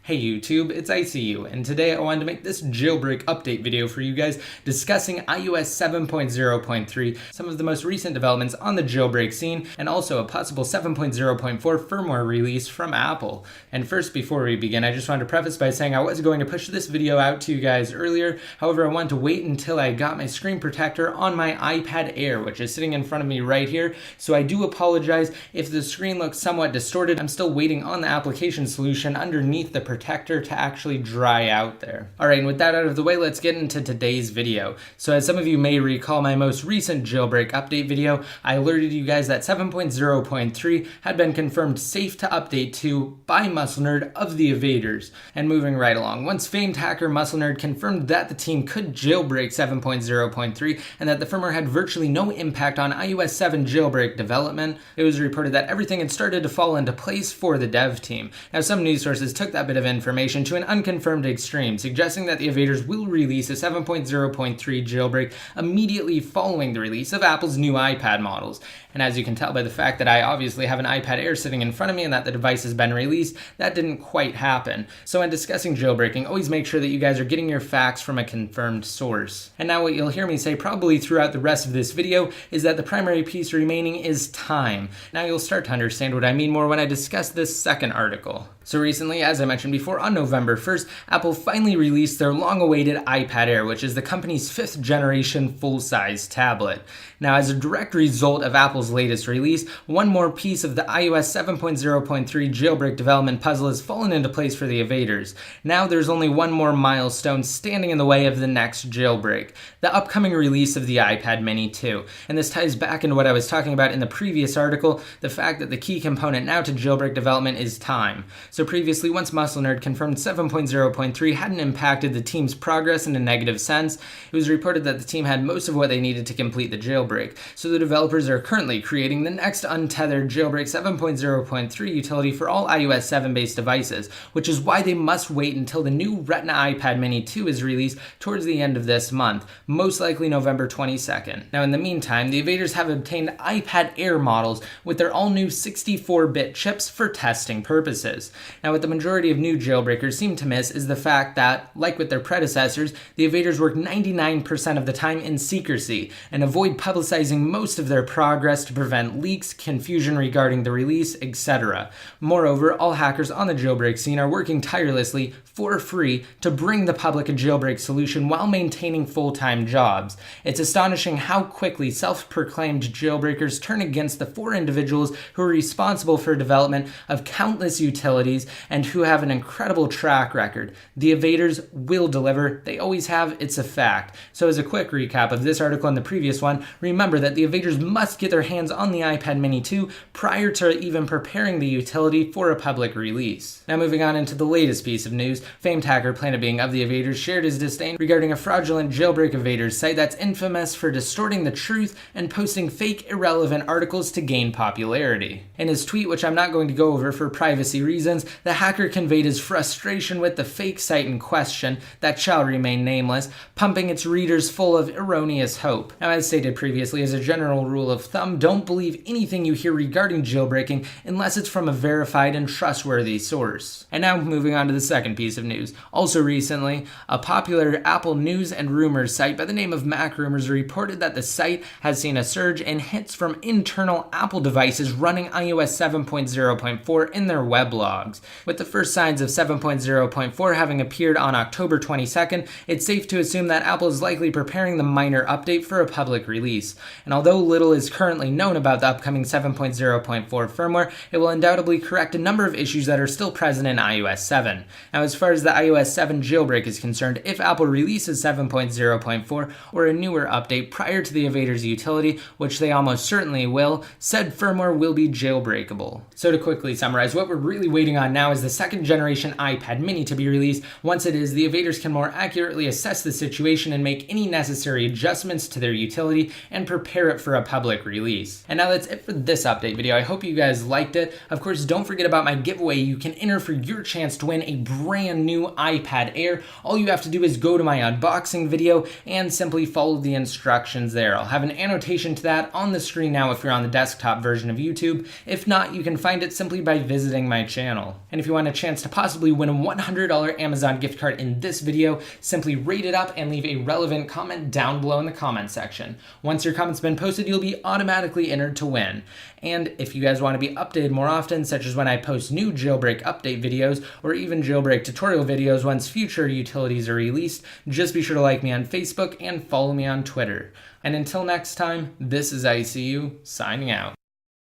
Hey YouTube, it's ICU, and today I wanted to make this jailbreak update video for you guys discussing iOS 7.0.3, some of the most recent developments on the jailbreak scene, and also a possible 7.0.4 firmware release from Apple. And first, before we begin, I just wanted to preface by saying I was going to push this video out to you guys earlier. However, I wanted to wait until I got my screen protector on my iPad Air, which is sitting in front of me right here. So I do apologize if the screen looks somewhat distorted. I'm still waiting on the application solution underneath the protector to actually dry out there. Alright, and with that out of the way, let's get into today's video. So as some of you may recall my most recent jailbreak update video, I alerted you guys that 7.0.3 had been confirmed safe to update to by MuscleNerd of the Evaders. And moving right along, once famed hacker MuscleNerd confirmed that the team could jailbreak 7.0.3 and that the firmware had virtually no impact on iOS 7 jailbreak development, it was reported that everything had started to fall into place for the dev team. Now, some news sources took that bit of information to an unconfirmed extreme, suggesting that the Evaders will release a 7.0.3 jailbreak immediately following the release of Apple's new iPad models. And as you can tell by the fact that I obviously have an iPad Air sitting in front of me and that the device has been released, that didn't quite happen. So when discussing jailbreaking, always make sure that you guys are getting your facts from a confirmed source. And now what you'll hear me say probably throughout the rest of this video is that the primary piece remaining is time. Now you'll start to understand what I mean more when I discuss this second article. So recently, as I mentioned before, on November 1st, Apple finally released their long-awaited iPad Air, which is the company's 5th generation full-size tablet. Now, as a direct result of Apple's latest release, one more piece of the iOS 7.0.3 jailbreak development puzzle has fallen into place for the Evaders. Now there's only one more milestone standing in the way of the next jailbreak, the upcoming release of the iPad Mini 2. And this ties back into what I was talking about in the previous article, the fact that the key component now to jailbreak development is time. So previously, once MuscleNerd confirmed 7.0.3 hadn't impacted the team's progress in a negative sense, it was reported that the team had most of what they needed to complete the jailbreak. So the developers are currently creating the next Untethered Jailbreak 7.0.3 utility for all iOS 7 based devices, which is why they must wait until the new Retina iPad Mini 2 is released towards the end of this month, most likely November 22nd. Now in the meantime, the Evaders have obtained iPad Air models with their all-new 64-bit chips for testing purposes. Now, what the majority of new jailbreakers seem to miss is the fact that, like with their predecessors, the Evaders work 99% of the time in secrecy and avoid publicizing most of their progress to prevent leaks, confusion regarding the release, etc. Moreover, all hackers on the jailbreak scene are working tirelessly for free to bring the public a jailbreak solution while maintaining full-time jobs. It's astonishing how quickly self-proclaimed jailbreakers turn against the 4 individuals who are responsible for development of countless utilities and who have an incredible track record. The Evaders will deliver. They always have. It's a fact. So as a quick recap of this article and the previous one, remember that the Evaders must get their hands on the iPad Mini 2 prior to even preparing the utility for a public release. Now moving on into the latest piece of news, famed hacker Planet Being of the Evaders shared his disdain regarding a fraudulent jailbreak Evaders site that's infamous for distorting the truth and posting fake, irrelevant articles to gain popularity. In his tweet, which I'm not going to go over for privacy reasons, the hacker conveyed his frustration with the fake site in question, that shall remain nameless, pumping its readers full of erroneous hope. Now, as stated previously, as a general rule of thumb, don't believe anything you hear regarding jailbreaking unless it's from a verified and trustworthy source. And now moving on to the second piece of news. Also recently, a popular Apple news and rumors site by the name of Mac Rumors reported that the site has seen a surge in hits from internal Apple devices running iOS 7.0.4 in their weblogs. With the first signs of 7.0.4 having appeared on October 22nd, it's safe to assume that Apple is likely preparing the minor update for a public release. And although little is currently known about the upcoming 7.0.4 firmware, it will undoubtedly correct a number of issues that are still present in iOS 7. Now, as far as the iOS 7 jailbreak is concerned, if Apple releases 7.0.4 or a newer update prior to the Evaders utility, which they almost certainly will, said firmware will be jailbreakable. So to quickly summarize, what we're really waiting on now is the second generation iPad Mini to be released. Once it is, the Evaders can more accurately assess the situation and make any necessary adjustments to their utility and prepare it for a public release. And now that's it for this update video. I hope you guys liked it. Of course, don't forget about my giveaway. You can enter for your chance to win a brand new iPad Air. All you have to do is go to my unboxing video and simply follow the instructions there. I'll have an annotation to that on the screen now if you're on the desktop version of YouTube. If not, you can find it simply by visiting my channel. channel. And if you want a chance to possibly win a $100 Amazon gift card in this video, simply rate it up and leave a relevant comment down below in the comment section. Once your comment's been posted, you'll be automatically entered to win. And if you guys want to be updated more often, such as when I post new jailbreak update videos or even jailbreak tutorial videos once future utilities are released, just be sure to like me on Facebook and follow me on Twitter. And until next time, this is ICU signing out.